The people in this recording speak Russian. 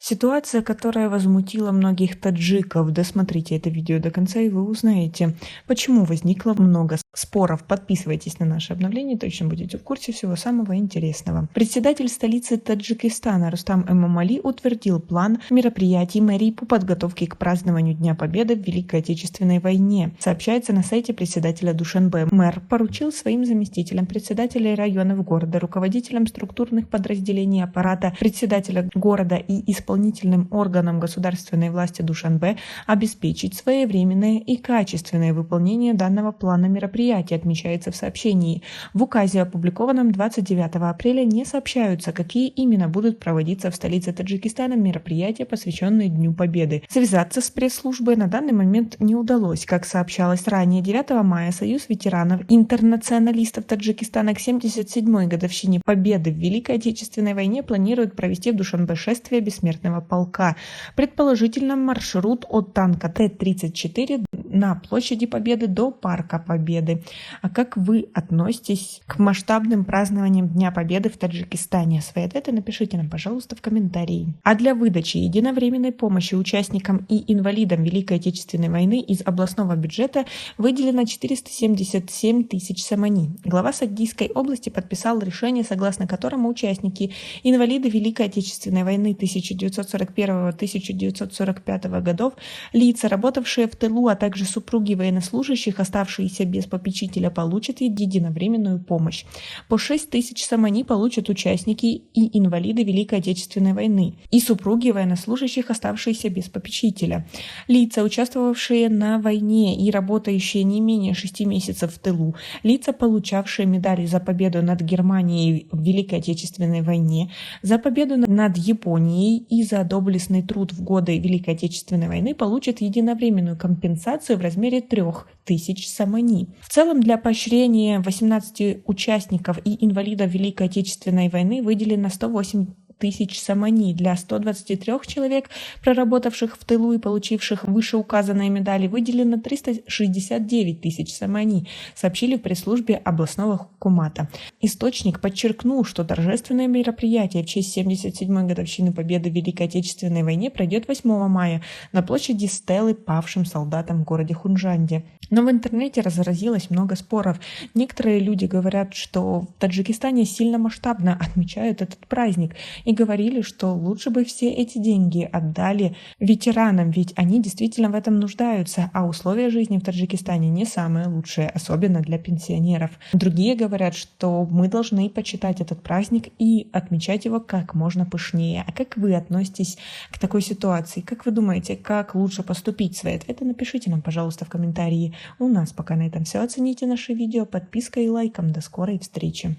Ситуация, которая возмутила многих таджиков. Досмотрите это видео до конца, и вы узнаете, почему возникло много споров. Подписывайтесь на наши обновления, точно будете в курсе всего самого интересного. Председатель столицы Таджикистана Рустам Эмомали утвердил план мероприятий мэрии по подготовке к празднованию Дня Победы в Великой Отечественной войне. Сообщается на сайте председателя Душанбе. Мэр поручил своим заместителям председателей районов города, руководителям структурных подразделений аппарата председателя города и исполнительным органам государственной власти Душанбе обеспечить своевременное и качественное выполнение данного плана мероприятий, отмечается в сообщении. В указе, опубликованном 29 апреля, не сообщаются, какие именно будут проводиться в столице Таджикистана мероприятия, посвященные Дню Победы. Связаться с пресс-службой на данный момент не удалось. Как сообщалось ранее, 9 мая Союз ветеранов-интернационалистов Таджикистана к 77-й годовщине Победы в Великой Отечественной войне планирует провести в Душанбе шествие бессмертного полка. Предположительно, маршрут от танка Т-34 на площади Победы до Парка Победы. А как вы относитесь к масштабным празднованиям Дня Победы в Таджикистане? Свои ответы напишите нам, пожалуйста, в комментарии. А для выдачи единовременной помощи участникам и инвалидам Великой Отечественной войны из областного бюджета выделено 477 тысяч самани. Глава Сагдийской области подписал решение, согласно которому участники, инвалиды Великой Отечественной войны 1941-1945 годов, лица, работавшие в тылу, а также супруги военнослужащих, оставшиеся без попечителя, получат единовременную помощь. По 6 тысяч самани получат участники и инвалиды Великой Отечественной войны и супруги военнослужащих, оставшиеся без попечителя. Лица, участвовавшие на войне и работающие не менее 6 месяцев в тылу, лица, получавшие медали за победу над Германией в Великой Отечественной войне, за победу над Японией и за доблестный труд в годы Великой Отечественной войны, получат единовременную компенсацию в размере 3000 самани. В целом, для поощрения 18 участников и инвалидов Великой Отечественной войны выделено 108 тысяч самани. Для 123 человек, проработавших в тылу и получивших вышеуказанные медали, выделено 369 тысяч самани, сообщили в пресс-службе областного хукумата. Источник подчеркнул, что торжественное мероприятие в честь 77-й годовщины Победы в Великой Отечественной войне пройдет 8 мая на площади Стелы павшим солдатам в городе Хунджанде. Но в интернете разразилось много споров. Некоторые люди говорят, что в Таджикистане сильно масштабно отмечают этот праздник, и говорили, что лучше бы все эти деньги отдали ветеранам, ведь они действительно в этом нуждаются, а условия жизни в Таджикистане не самые лучшие, особенно для пенсионеров. Другие говорят, что мы должны почитать этот праздник и отмечать его как можно пышнее. А как вы относитесь к такой ситуации? Как вы думаете, как лучше поступить? Свои ответы напишите нам, пожалуйста, в комментарии. У нас пока на этом все. Оцените наше видео подпиской и лайком. До скорой встречи.